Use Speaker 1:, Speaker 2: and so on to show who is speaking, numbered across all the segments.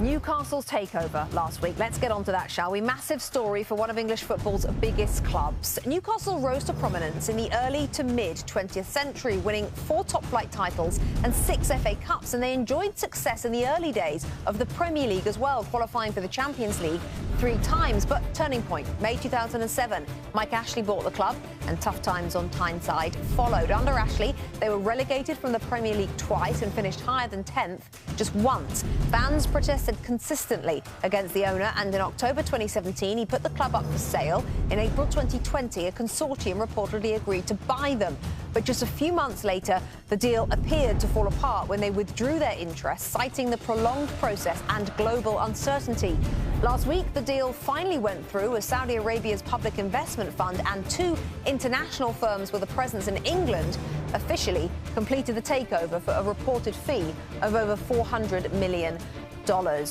Speaker 1: Newcastle's takeover last week. Let's get on to that, shall we? Massive story for one of English football's biggest clubs. Newcastle rose to prominence in the early to mid-20th century, winning 4 top-flight titles and 6 FA Cups, and they enjoyed success in the early days of the Premier League as well, qualifying for the Champions League 3 times. But turning point, May 2007, Mike Ashley bought the club, and tough times on Tyneside followed. Under Ashley, they were relegated from the Premier League twice and finished higher than 10th just once. Fans protested consistently against the owner, and in October 2017 he put the club up for sale. In April 2020 a consortium reportedly agreed to buy them, but just a few months later the deal appeared to fall apart when they withdrew their interest, citing the prolonged process and global uncertainty. Last week the deal finally went through as Saudi Arabia's public investment fund and 2 international firms with a presence in England officially completed the takeover for a reported fee of over $400 million.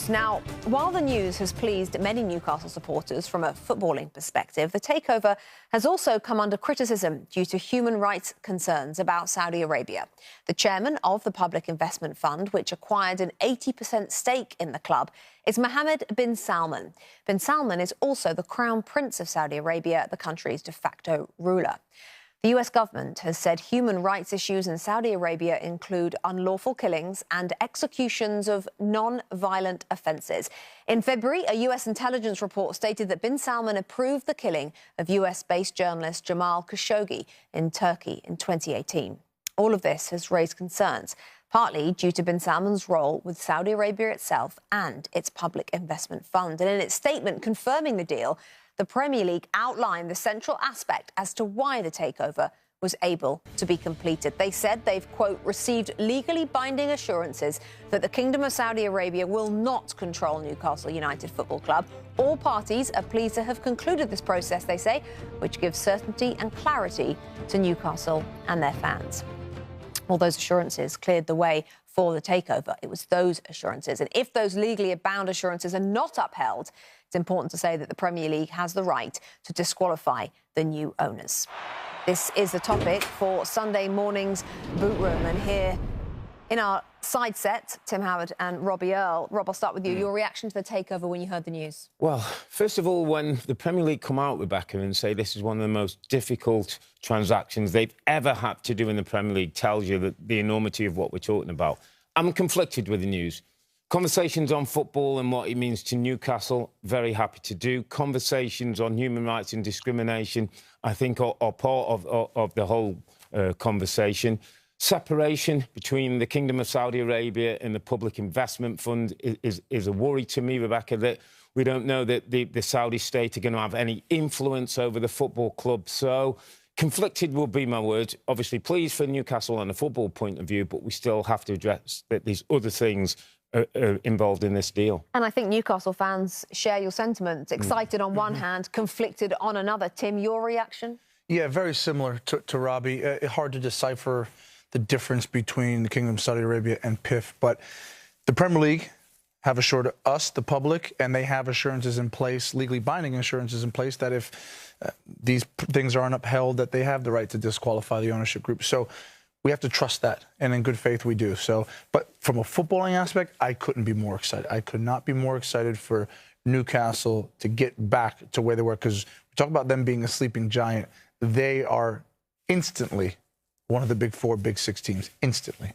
Speaker 1: Now, while the news has pleased many Newcastle supporters from a footballing perspective, the takeover has also come under criticism due to human rights concerns about Saudi Arabia. The chairman of the Public Investment Fund, which acquired an 80% stake in the club, is Mohammed bin Salman. Bin Salman is also the Crown Prince of Saudi Arabia, the country's de facto ruler. The US government has said human rights issues in Saudi Arabia include unlawful killings and executions of non-violent offences. In February, a US intelligence report stated that bin Salman approved the killing of US-based journalist Jamal Khashoggi in Turkey in 2018. All of this has raised concerns, partly due to bin Salman's role with Saudi Arabia itself and its public investment fund. And in its statement confirming the deal, the Premier League outlined the central aspect as to why the takeover was able to be completed. They said they've, quote, received legally binding assurances that the Kingdom of Saudi Arabia will not control Newcastle United Football Club. All parties are pleased to have concluded this process, they say, which gives certainty and clarity to Newcastle and their fans. All those assurances cleared the way for the takeover. It was those assurances. And if those legally bound assurances are not upheld, it's important to say that the Premier League has the right to disqualify the new owners. This is the topic for Sunday morning's Boot Room. And here in our side set, Tim Howard and Robbie Earle. Rob, I'll start with you. Your reaction to the takeover when you heard the news? Well,
Speaker 2: first of all, when the Premier League come out, Rebecca, and say this is one of the most difficult transactions they've ever had to do in the Premier League, tells you that the enormity of what we're talking about. I'm conflicted with the news. Conversations on football and what it means to Newcastle, very happy to do. Conversations on human rights and discrimination, I think, are part of the whole conversation. Separation between the Kingdom of Saudi Arabia and the Public Investment Fund is a worry to me, Rebecca, that we don't know that the Saudi state are going to have any influence over the football club. So conflicted will be my words. Obviously, pleased for Newcastle on a football point of view, but we still have to address that there's other things involved in this deal.
Speaker 1: And I think Newcastle fans share your sentiments. Excited on one hand, conflicted on another. Tim, your reaction?
Speaker 3: Yeah, very similar to Robbie. Hard to decipher the difference between the Kingdom of Saudi Arabia and PIF, but the Premier League have assured us, the public, and they have assurances in place, legally binding assurances in place, that if these things aren't upheld, that they have the right to disqualify the ownership group. So we have to trust that, and in good faith we do. So, but from a footballing aspect, I couldn't be more excited. I could not be more excited for Newcastle to get back to where they were, because we talk about them being a sleeping giant. They are instantly one of the big 4, big 6 teams, instantly.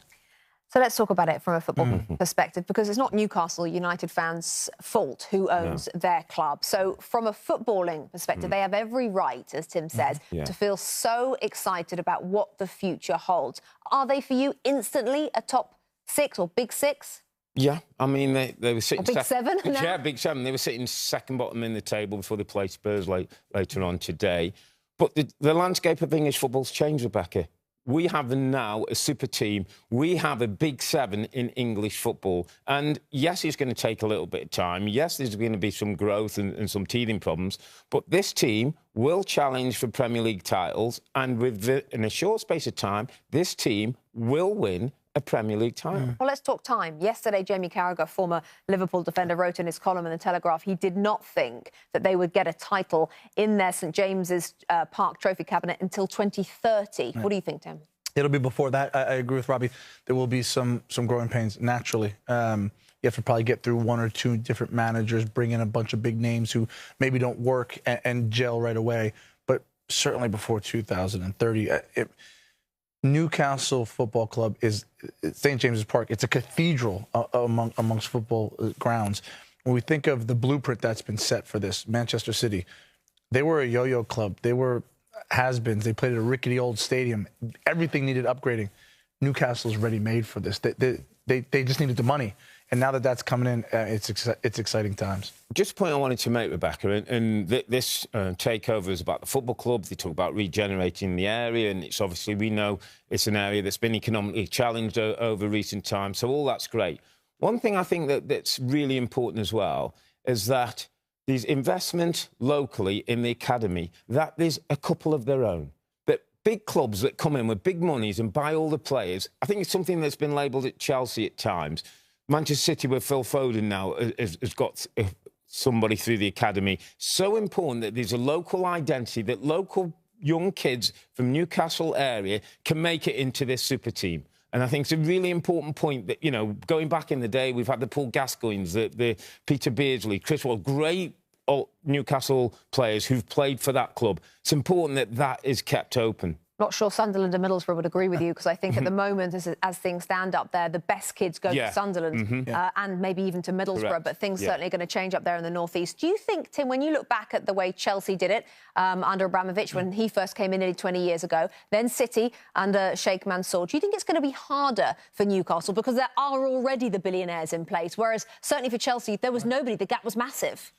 Speaker 1: So let's talk about it from a football perspective, because it's not Newcastle United fans' fault who owns their club. So from a footballing perspective, they have every right, as Tim says, to feel so excited about what the future holds. Are they, for you, instantly a top 6 or big 6?
Speaker 2: Yeah, I mean, they were sitting...
Speaker 1: Or big 7 now?
Speaker 2: Yeah, big 7. They were sitting second bottom in the table before they played Spurs later on today. But the landscape of English football's changed, Rebecca. We have now a super team. We have a big 7 in English football. And yes, it's going to take a little bit of time. Yes, there's going to be some growth and some teething problems. But this team will challenge for Premier League titles. And in a short space of time, this team will win a Premier League title.
Speaker 1: Well, let's talk time. Yesterday, Jamie Carragher, former Liverpool defender, wrote in his column in The Telegraph he did not think that they would get a title in their St James's Park trophy cabinet until 2030. What do you think, Tim?
Speaker 3: It'll be before that. I agree with Robbie. There will be some growing pains naturally. You have to probably get through 1 or 2 different managers, bring in a bunch of big names who maybe don't work and gel right away. But certainly before 2030, Newcastle Football Club is St. James's Park. It's a cathedral amongst football grounds. When we think of the blueprint that's been set for this, Manchester City, they were a yo-yo club. They were has-beens. They played at a rickety old stadium. Everything needed upgrading. Newcastle's ready-made for this. They just needed the money. And now that that's coming in, it's exciting times.
Speaker 2: Just a point I wanted to make, Rebecca, and this takeover is about the football club. They talk about regenerating the area, and it's obviously, we know it's an area that's been economically challenged over recent times, so all that's great. One thing I think that's really important as well is that there's investment locally in the academy, that there's a couple of their own. That big clubs that come in with big monies and buy all the players, I think it's something that's been labelled at Chelsea at times. Manchester City with Phil Foden now has got somebody through the academy. So important that there's a local identity, that local young kids from Newcastle area can make it into this super team. And I think it's a really important point that, you know, going back in the day, we've had the Paul Gascoignes, the Peter Beardsley, Chris Wall, great Newcastle players who've played for that club. It's important that that is kept open.
Speaker 1: Not sure Sunderland and Middlesbrough would agree with you, because I think at the moment, as things stand up there, the best kids go to Sunderland and maybe even to Middlesbrough.
Speaker 2: Correct.
Speaker 1: But things certainly are going to change up there in the northeast. Do you think, Tim, when you look back at the way Chelsea did it under Abramovich when he first came in nearly 20 years ago, then City under Sheikh Mansour, do you think it's going to be harder for Newcastle because there are already the billionaires in place, whereas certainly for Chelsea there was nobody, the gap was massive?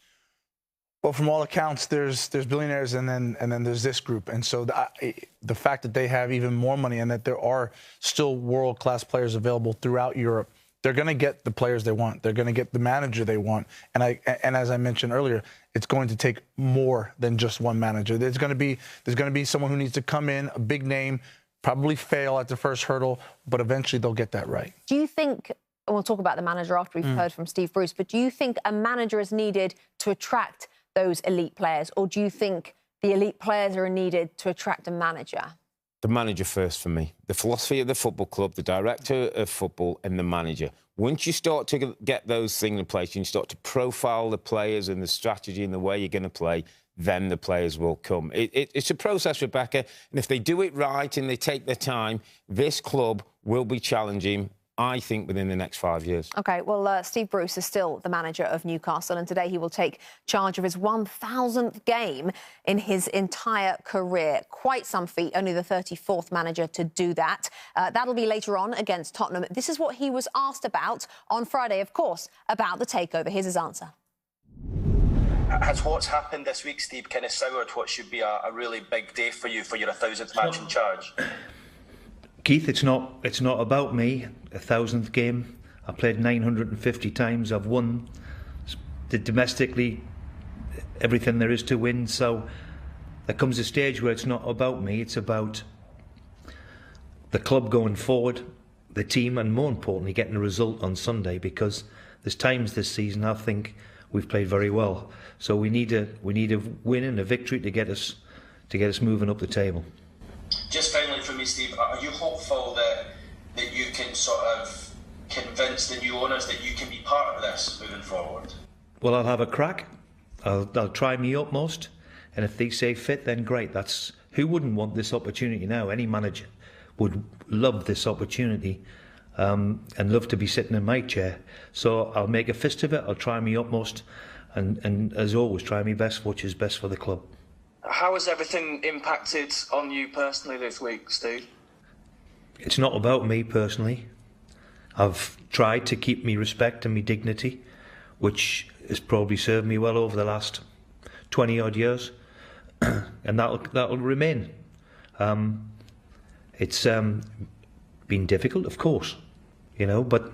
Speaker 3: Well, from all accounts, there's billionaires and then there's this group. And so the fact that they have even more money and that there are still world-class players available throughout Europe, they're going to get the players they want. They're going to get the manager they want. And as I mentioned earlier, it's going to take more than just one manager. There's going to be someone who needs to come in, a big name, probably fail at the first hurdle, but eventually they'll get that right.
Speaker 1: Do you think, and we'll talk about the manager after we've heard from Steve Bruce, but do you think a manager is needed to attract those elite players, or do you think the elite players are needed to attract a manager?
Speaker 2: The manager first for me. The philosophy of the football club, the director of football and the manager. Once you start to get those things in place and you start to profile the players and the strategy and the way you're going to play, then the players will come. It's a process, Rebecca, and if they do it right and they take their time, this club will be challenging, I think, within the next 5 years. OK,
Speaker 1: well, Steve Bruce is still the manager of Newcastle, and today he will take charge of his 1,000th game in his entire career. Quite some feat, only the 34th manager to do that. That'll be later on against Tottenham. This is what he was asked about on Friday, of course, about the takeover. Here's his answer.
Speaker 4: Has what's happened this week, Steve, kind of soured what should be a really big day for you for your 1,000th match in charge?
Speaker 5: Keith, it's not about me. 1,000th game. I played 950 times. I've won domestically everything there is to win. So there comes a stage where it's not about me. It's about the club going forward, the team, and more importantly, getting a result on Sunday. Because there's times this season I think we've played very well. So we need a win and a victory to get us moving up the table.
Speaker 4: Just finally from me, Steve, are you hopeful that you can sort of convince the new owners that you can be part of this moving forward?
Speaker 5: Well, I'll have a crack. I'll try me utmost, and if they say fit, then great. That's who wouldn't want this opportunity now? Any manager would love this opportunity and love to be sitting in my chair. So I'll make a fist of it. I'll try me utmost, and as always, try my best, which is best for the club.
Speaker 4: How has everything impacted on you personally this week, Steve?
Speaker 5: It's not about me personally. I've tried to keep me respect and me dignity, which has probably served me well over the last 20-odd years, and that'll remain. It's been difficult, of course, you know, but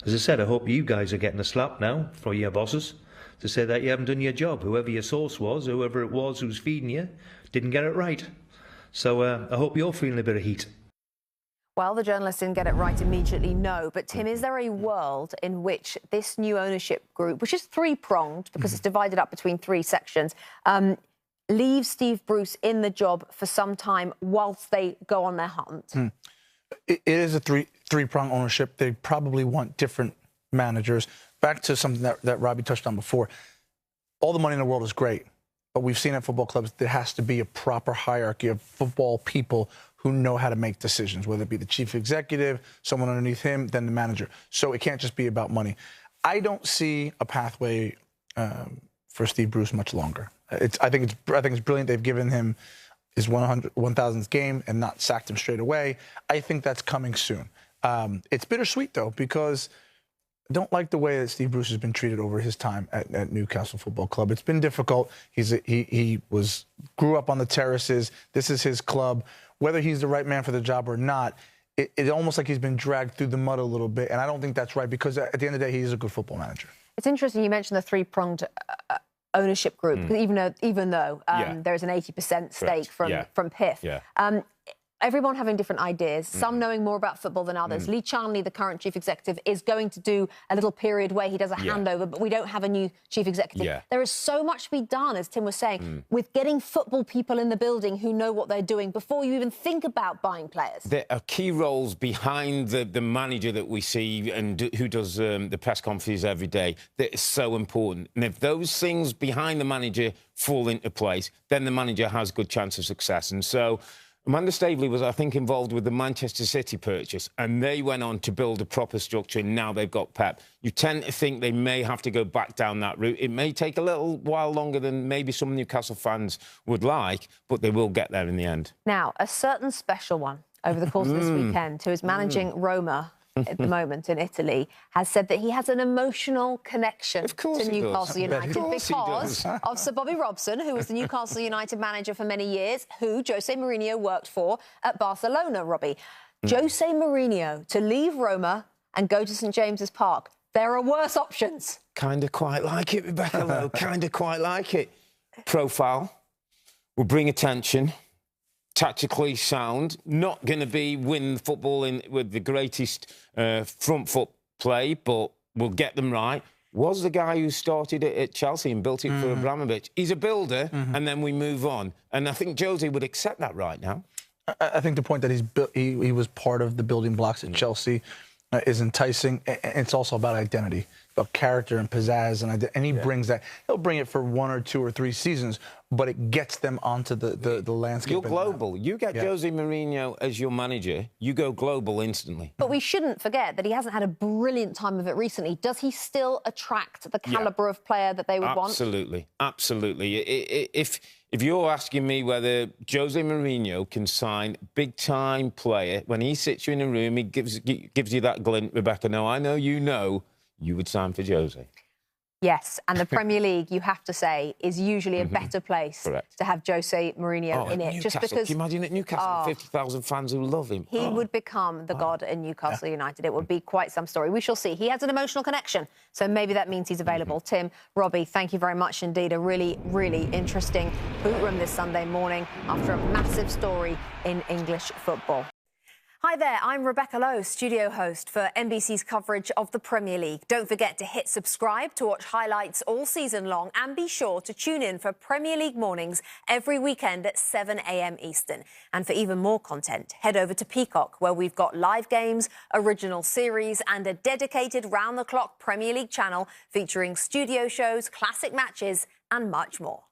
Speaker 5: as I said, I hope you guys are getting a slap now from your bosses to say that you haven't done your job. Whoever your source was, whoever it was who's feeding you, didn't get it right. So I hope you're feeling a bit of heat.
Speaker 1: Well, the journalist didn't get it right immediately, no. But, Tim, is there a world in which this new ownership group, which is three-pronged because it's divided up between three sections, leaves Steve Bruce in the job for some time whilst they go on their hunt?
Speaker 3: It is a three-pronged ownership. They probably want different managers. Back to something that Robbie touched on before. All the money in the world is great, but we've seen at football clubs there has to be a proper hierarchy of football people who know how to make decisions, whether it be the chief executive, someone underneath him, then the manager. So it can't just be about money. I don't see a pathway for Steve Bruce much longer. I think it's brilliant they've given him his 1,000th game and not sacked him straight away. I think that's coming soon. It's bittersweet, though, because I don't like the way that Steve Bruce has been treated over his time at Newcastle Football Club. It's been difficult. He grew up on the terraces. This is his club. Whether he's the right man for the job or not, it's almost like he's been dragged through the mud a little bit, and I don't think that's right because at the end of the day, he's a good football manager. It's interesting you mentioned the three-pronged ownership group, because even though there's an 80% stake from PIF. Yeah. Everyone having different ideas, some knowing more about football than others. Lee Charnley, the current chief executive, is going to do a little period where he does a handover, but we don't have a new chief executive. Yeah. There is so much to be done, as Tim was saying, with getting football people in the building who know what they're doing before you even think about buying players. There are key roles behind the manager that we see and who does the press conferences every day that is so important. And if those things behind the manager fall into place, then the manager has a good chance of success. And so Amanda Staveley was, I think, involved with the Manchester City purchase, and they went on to build a proper structure, and now they've got Pep. You tend to think they may have to go back down that route. It may take a little while longer than maybe some Newcastle fans would like, but they will get there in the end. Now, a certain special one over the course of this weekend, who is managing Roma at the moment in Italy, has said that he has an emotional connection to Newcastle United because of Sir Bobby Robson, who was the Newcastle United manager for many years, who Jose Mourinho worked for at Barcelona, Robbie. Jose Mourinho to leave Roma and go to St James's Park. There are worse options. Kind of quite like it, Rebecca, though. Kind of quite like it. Profile will bring attention. Tactically sound, not going to be win football with the greatest front foot play, but will get them right. Was the guy who started it at Chelsea and built it for Abramovich. He's a builder, and then we move on. And I think Jose would accept that right now. I think the point that he was part of the building blocks at Chelsea is enticing. It's also about identity, about character and pizzazz, and he brings that. He'll bring it for 1 or 2 or 3 seasons, but it gets them onto the landscape. You're global. You get Jose Mourinho as your manager, you go global instantly. But we shouldn't forget that he hasn't had a brilliant time of it recently. Does he still attract the calibre of player that they would want? Absolutely, absolutely. If you're asking me whether Jose Mourinho can sign big-time player, when he sits you in a room, he gives you that glint, Rebecca, no, I know you would sign for Jose. Yes, and the Premier League, you have to say, is usually a better place to have Jose Mourinho in it. Just because, can you imagine at Newcastle, 50,000 fans who love him? He would become the god in Newcastle United. It would be quite some story. We shall see. He has an emotional connection, so maybe that means he's available. Tim, Robbie, thank you very much indeed. A really, really interesting boot room this Sunday morning after a massive story in English football. Hi there, I'm Rebecca Lowe, studio host for NBC's coverage of the Premier League. Don't forget to hit subscribe to watch highlights all season long, and be sure to tune in for Premier League mornings every weekend at 7 a.m. Eastern. And for even more content, head over to Peacock, where we've got live games, original series and a dedicated round-the-clock Premier League channel featuring studio shows, classic matches and much more.